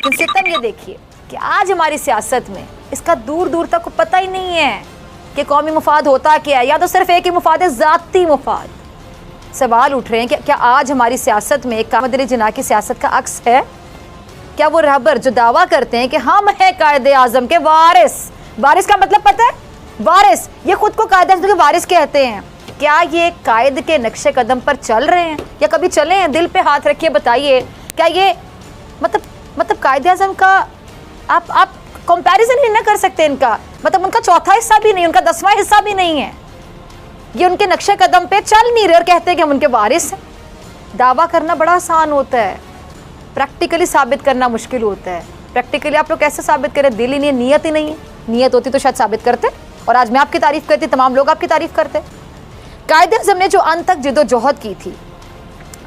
लेकिन सितम ये देखिए कि आज हमारी सियासत में इसका दूर दूर तक पता ही नहीं है कि कौमी मुफाद होता क्या है, या तो सिर्फ एक ही मुफाद है, ज़ाती मुफाद। सवाल उठ रहे हैं कि क्या आज हमारी सियासत में कामत अली जिन्ना की सियासत का अक्स है? क्या वो रहबर जो दावा करते हैं कि हम हैं कायदे आज़म के वारिस, वारिस का मतलब पता है? वारिस, ये खुद को कायदे आज़म के वारिस कहते हैं। क्या ये कायद के नक्शे कदम पर चल रहे हैं या कभी चले हैं? दिल पे हाथ रखिए, बताइए। क्या ये मतलब कायदे आज़म का आप कंपैरिजन ही ना कर सकते इनका? मतलब उनका चौथा हिस्सा भी नहीं, उनका 10वां हिस्सा भी नहीं है। ये उनके नक्शे कदम पे चल नहीं रहे और कहते हैं कि हम उनके वारिस हैं। दावा करना बड़ा आसान होता है, प्रैक्टिकली साबित करना मुश्किल होता है। प्रैक्टिकली आप लोग कैसे साबित करें? दिल ही नहीं है, नीयत ही नहीं है। नीयत होती तो शायद साबित करते, और आज मैं आपकी तारीफ करती, तमाम लोग आपकी तारीफ करते। कायदे आज़म ने जो अंत तक जिद्दोजहद की थी,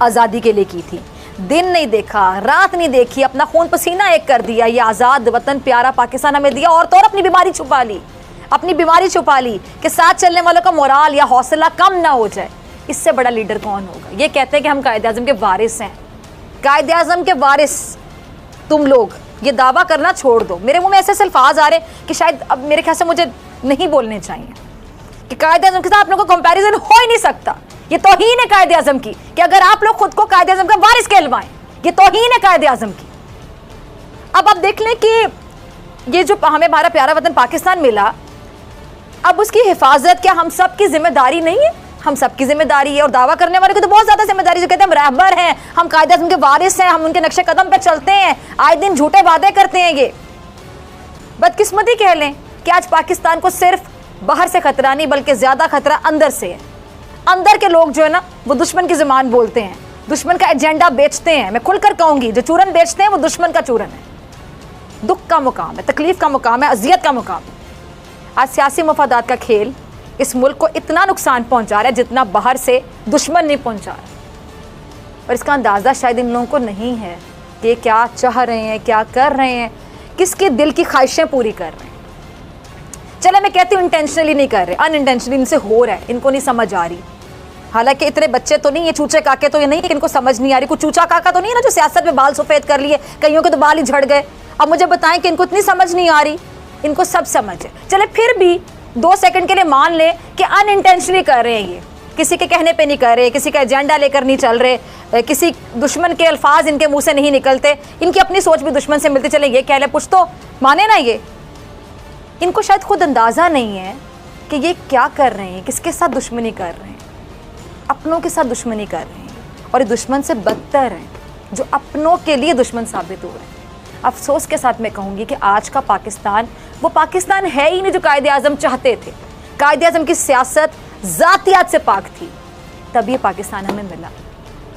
आज़ादी के लिए की थी, दिन नहीं देखा, रात नहीं देखी, अपना खून पसीना एक कर दिया, ये आज़ाद वतन प्यारा पाकिस्तान हमें दिया, और तो और अपनी बीमारी छुपा ली, अपनी बीमारी छुपा ली कि साथ चलने वालों का मोराल या हौसला कम ना हो जाए। इससे बड़ा लीडर कौन होगा? ये कहते हैं कि हम कायदे आज़म के वारिस हैं। कायदे आज़म के वारिस तुम लोग ये दावा करना छोड़ दो। मेरे मुंह में ऐसे अल्फाज आ रहे कि शायद अब मेरे ख्याल से मुझे नहीं बोलने चाहिए कि कायदे आज़म के साथ आप लोगों का कंपैरिजन हो ही नहीं सकता। ये तौहीन है कायदे आज़म की कि अगर आप लोग खुद को कायदे आज़म का वारिस कहलवाएं, ये तौहीन है कायदे आज़म की। अब आप देख लें कि ये जो हमें हमारा प्यारा वतन पाकिस्तान मिला, अब उसकी हिफाजत क्या हम सब की जिम्मेदारी नहीं है? हम सब की जिम्मेदारी है, और दावा करने वाले को तो बहुत ज़्यादा जिम्मेदारी, जो कहते हैं हम रहबर हैं, हम कायदे आज़म के वारिस हैं, हम उनके नक्शे कदम पे चलते हैं, आए दिन झूठे वादे करते हैं। ये बदकिस्मती कह लें कि आज पाकिस्तान को सिर्फ बाहर से खतरा नहीं बल्कि ज़्यादा खतरा अंदर से है। अंदर के लोग जो है ना, वो दुश्मन की ज़ुबान बोलते हैं, दुश्मन का एजेंडा बेचते हैं। मैं खुलकर कहूँगी, जो चूरन बेचते हैं वो दुश्मन का चूरन है। दुख का मुकाम है, तकलीफ़ का मुकाम है, अजियत का मुकाम है। आज सियासी मफादात का खेल इस मुल्क को इतना नुकसान पहुंचा रहा है जितना बाहर से दुश्मन नहीं पहुंचा रहा। और इसका अंदाज़ा शायद इन लोगों को नहीं है कि क्या चाह रहे हैं, क्या कर रहे हैं, किसके दिल की ख्वाहिशें पूरी कर रहे हैं। चले मैं कहती हूँ इंटेंशनली नहीं कर रहे, अनइंटेंशनली इनसे हो रहा है, इनको नहीं समझ आ रही। हालांकि इतने बच्चे तो नहीं, ये चूचे काके तो ये नहीं है कि इनको समझ नहीं आ रही। कुछ चूचा काका तो नहीं है ना जो सियासत में बाल सफ़ेद कर लिए, कईयों के तो बाल ही झड़ गए। अब मुझे बताएं कि इनको इतनी समझ नहीं आ रही? इनको सब समझ है। चले फिर भी 2 सेकंड के लिए मान ले कि अनइंटेंशनली कर रहे हैं, ये किसी के कहने पे नहीं कर रहे, किसी का एजेंडा लेकर नहीं चल रहे, किसी दुश्मन के अल्फाज इनके मुंह से नहीं निकलते, इनकी अपनी सोच भी दुश्मन से मिलती। चले ये कह ले, कुछ तो माने ना। ये इनको शायद खुद अंदाज़ा नहीं है कि ये क्या कर रहे हैं, किसके साथ दुश्मनी कर रहे हैं। अपनों के साथ दुश्मनी कर रहे हैं, और ये दुश्मन से बदतर हैं जो अपनों के लिए दुश्मन साबित हो रहे हैं। अफसोस के साथ मैं कहूँगी कि आज का पाकिस्तान वो पाकिस्तान है ही नहीं जो कायदे आज़म चाहते थे। कायदे आज़म की सियासत ज़ातियात से पाक थी, तब ये पाकिस्तान हमें मिला।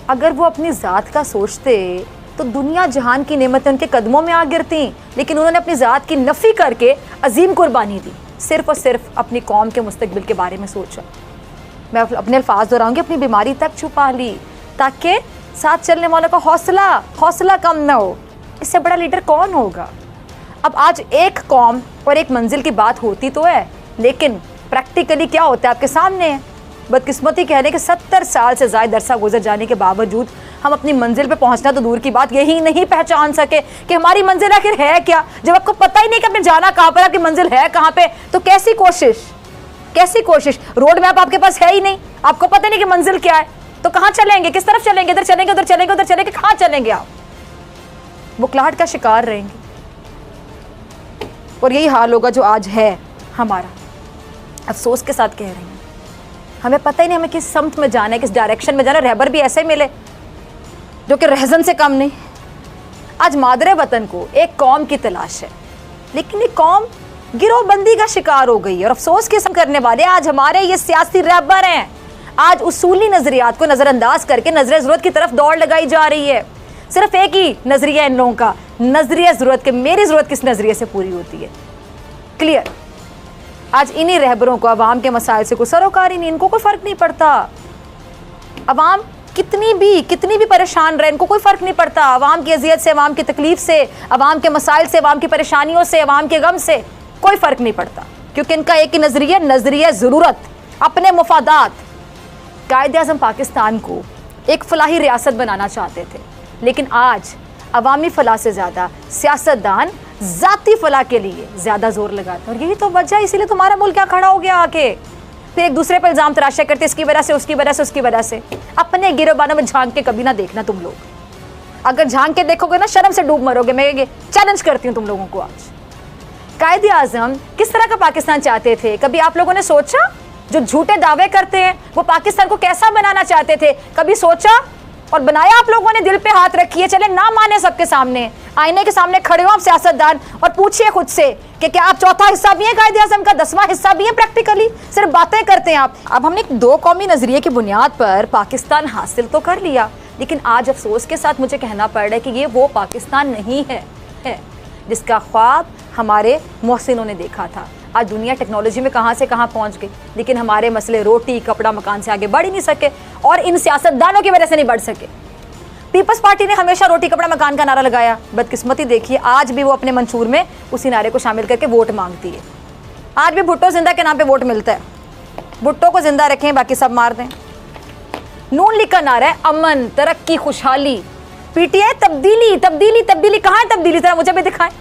अगर वो अपनी ज़ात का सोचते तो दुनिया जहान की नेमतें उनके कदमों में आ गिरती, लेकिन उन्होंने अपनी ज़ात की नफ़ी करके अजीम कुर्बानी दी, सिर्फ़ और सिर्फ अपनी कौम के मुस्तकबिल के बारे में सोचा। मैं अपने अल्फाज दोहराऊँगी, अपनी बीमारी तक छुपा ली ताकि साथ चलने वालों का हौसला कम ना हो। इससे बड़ा लीडर कौन होगा? अब आज एक कौम और एक मंजिल की बात होती तो है, लेकिन प्रैक्टिकली क्या होता है आपके सामने है। बदकिस्मती कह रहे कि 70 साल से ज़्यादा अरसा गुजर जाने के बावजूद हम अपनी मंजिल पे पहुंचना तो दूर की बात, यही नहीं पहचान सके कि हमारी मंजिल आखिर है क्या। जब आपको पता ही नहीं कि आपने जाना कहाँ पर, आपकी मंजिल है कहाँ पे, तो कैसी कोशिश? रोड मैप आपके पास है ही नहीं, आपको पता नहीं कि मंजिल क्या है, तो कहाँ चलेंगे, किस तरफ चलेंगे? इधर चलेंगे, उधर चलेंगे, उधर चलेंगे, कहाँ चलेंगे? आप बुखलाहट का शिकार रहेंगे। और यही हाल होगा जो आज है हमारा। अफसोस के साथ कह रही हूँ, हमें पता ही नहीं हमें किस समत में जाना है, किस डायरेक्शन में जाना है। रहबर भी ऐसे मिले जो कि रहजन से कम नहीं। आज मादरे वतन को एक कौम की तलाश है, लेकिन ये कौम गिरोहबंदी का शिकार हो गई है। और अफसोस के साथ करने वाले आज हमारे ये सियासी रहबर हैं। आज उसूली नज़रियात को नज़रअंदाज करके नजर ज़रूरत की तरफ दौड़ लगाई जा रही है। सिर्फ एक ही नज़रिया इन लोगों का, नज़रिया ज़रूरत के, मेरी ज़रूरत किस नज़रिए से पूरी होती है। क्लियर। आज इन्हीं रहबरों को अवाम के मसाइल से कोई सरोकार ही नहीं, इनको कोई फ़र्क नहीं पड़ता। अवाम कितनी भी परेशान रहे, इनको कोई फ़र्क नहीं पड़ता। अवाम की अजियत से, अवाम की तकलीफ़ से, अवाम के मसाइल से, अवाम की परेशानियों से, अवाम के गम से कोई फ़र्क नहीं पड़ता, क्योंकि इनका एक ही नज़रिया ज़रूरत, अपने मुफादात। कायदे आज़म पाकिस्तान को एक फलाही रियासत बनाना चाहते थे, लेकिन आज अवामी फलाह से ज़्यादा सियासतदान ज़ाती फलाह के लिए ज़्यादा जोर लगाते हैं। और यही तो वजह, इसीलिए तुम्हारा मुल्क क्या खड़ा हो गया आके। फिर एक दूसरे पर इल्ज़ाम तराशा करते, इसकी वजह से, उसकी वजह से, उसकी वजह से। अपने गिरोबानों में झांक के कभी ना देखना तुम लोग। अगर झांक के देखोगे ना शर्म से डूब मरोगे। मैं ये चैलेंज करती हूँ तुम लोगों को आज। कायदे आज़म किस तरह का पाकिस्तान चाहते थे? कभी आप लोगों ने सोचा? जो झूठे दावे करते हैं वो पाकिस्तान को कैसा बनाना चाहते थे, कभी सोचा और बनाया आप लोगों ने? दिल पे हाथ रखिए, चले ना माने सबके सामने, आईने के सामने खड़े हो आप सियासतदान और पूछिए खुद से कि क्या आप चौथा हिस्सा भी हैं कायदे आज़म का, 10वां हिस्सा भी हैं? प्रैक्टिकली सिर्फ बातें करते हैं आप। अब हमने एक दो कौमी नजरिए की बुनियाद पर पाकिस्तान हासिल तो कर लिया, लेकिन आज अफसोस के साथ मुझे कहना पड़ रहा है कि ये वो पाकिस्तान नहीं है जिसका ख्वाब हमारे मोहसिनों ने देखा था। आज दुनिया टेक्नोलॉजी में कहाँ से कहाँ पहुँच गई, लेकिन हमारे मसले रोटी कपड़ा मकान से आगे बढ़ ही नहीं सके, और इन सियासतदानों की वजह से नहीं बढ़ सके। पीपल्स पार्टी ने हमेशा रोटी कपड़ा मकान का नारा लगाया, बदकिस्मती देखिए आज भी वो अपने मंशूर में उसी नारे को शामिल करके वोट मांगती है। आज भी भुट्टो जिंदा के नाम पे वोट मिलता है। भुट्टो को जिंदा रखें, बाकी सब मार दें। नून लीग का नारा है अमन, तरक्की, खुशहाली। पीटीआई तब्दीली, तब्दीली, तब्दीली। कहाँ है तब्दीली? जरा मुझे भी दिखाएं।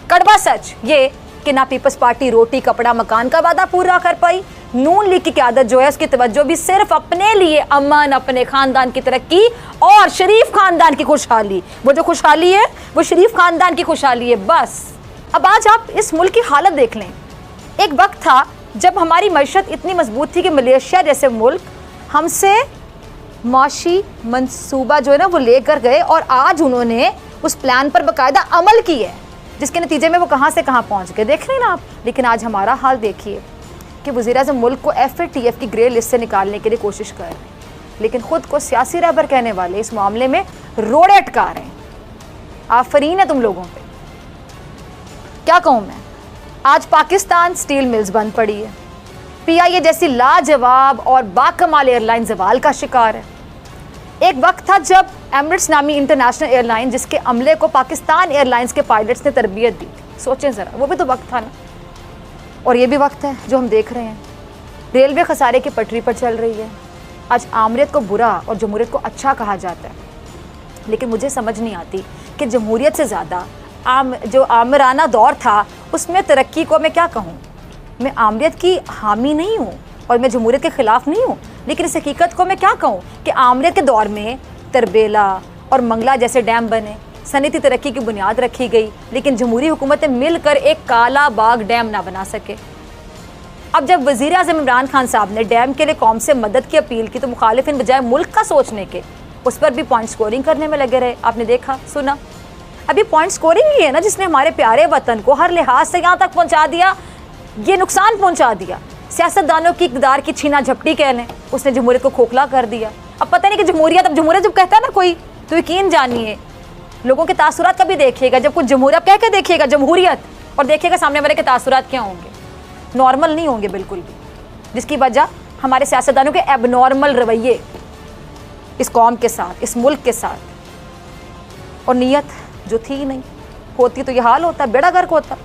कड़वा सच ये कि ना पीपल्स पार्टी रोटी कपड़ा मकान का वादा पूरा कर पाई, नून लीग की क़यादत जो है उसकी तवज्जो भी सिर्फ अपने लिए, अमन, अपने खानदान की तरक्की और शरीफ खानदान की खुशहाली। वो जो खुशहाली है वो शरीफ खानदान की खुशहाली है बस। अब आज आप इस मुल्क की हालत देख लें। एक वक्त था जब हमारी मईशत इतनी मजबूत थी कि मलेशिया जैसे मुल्क हमसे माशी मंसूबा जो है ना वो लेकर गए, और आज उन्होंने उस प्लान पर बाकायदा अमल की है, जिसके नतीजे में वो कहाँ से कहाँ पहुँच गए, देख रहे हैं ना आप। लेकिन आज हमारा हाल देखिए कि वज़ीर-ए-आज़म मुल्क को FATF की ग्रे लिस्ट से निकालने के लिए कोशिश कर रहे हैं, लेकिन ख़ुद को सियासी रहबर कहने वाले इस मामले में रोड़े अटका रहे हैं। आफरीन है तुम लोगों पे, क्या कहूँ मैं। आज पाकिस्तान स्टील मिल्स बंद पड़ी है, PIA जैसी लाजवाब और बाकमाल एयरलाइन ज़वाल का शिकार है। एक वक्त था जब एमिरेट्स नामी इंटरनेशनल एयरलाइन, जिसके अमले को पाकिस्तान एयरलाइंस के पायलट्स ने तरबियत दी थी, सोचें ज़रा, वो भी तो वक्त था ना। और ये भी वक्त है जो हम देख रहे हैं, रेलवे खसारे की पटरी पर चल रही है। आज आमरीत को बुरा और जमहूरियत को अच्छा कहा जाता है, लेकिन मुझे समझ नहीं आती कि जमहूरियत से ज़्यादा जो आमराना दौर था उसमें तरक्की को मैं क्या कहूँ। मैं आमरीत की हामी नहीं हूँ और मैं जमहूरियत के ख़िलाफ़ नहीं हूँ, लेकिन इस हकीकत को मैं क्या कहूँ कि आमरीत के दौर में तरबेला और मंगला जैसे डैम बने, सनती तरक्की की बुनियाद रखी गई, लेकिन जमहूरी हुकूमतें मिलकर एक काला बाग डैम ना बना सके। अब जब वज़ीर-ए-आज़म इमरान खान साहब ने डैम के लिए कौम से मदद की अपील की, तो मुखालिफिन बजाय मुल्क का सोचने के उस पर भी पॉइंट स्कोरिंग करने में लगे रहे। आपने देखा सुना, अभी पॉइंट स्कोरिंग ही है ना जिसने हमारे प्यारे वतन को हर लिहाज से यहाँ तक पहुँचा दिया, ये नुकसान पहुँचा दिया। सियासतदानों की इक़्तिदार की छीना झपटी कह लें, उसने जमहूरियत को खोखला कर दिया। अब पता नहीं कि जमहूरियत, अब जमहूरियत जब कहता है ना कोई, तो यकीन जानिए लोगों के तासुरात कभी देखिएगा, जब कुछ जमहूरियत कह के देखिएगा जमहूरियत, और देखिएगा सामने वाले के तासुरात क्या होंगे, नॉर्मल नहीं होंगे बिल्कुल भी, जिसकी वजह हमारे सियासतदानों के एबनॉर्मल रवैये इस कौम के साथ, इस मुल्क के साथ, और नीयत जो थी नहीं, होती तो ये हाल होता, बेड़ा गर्क होता।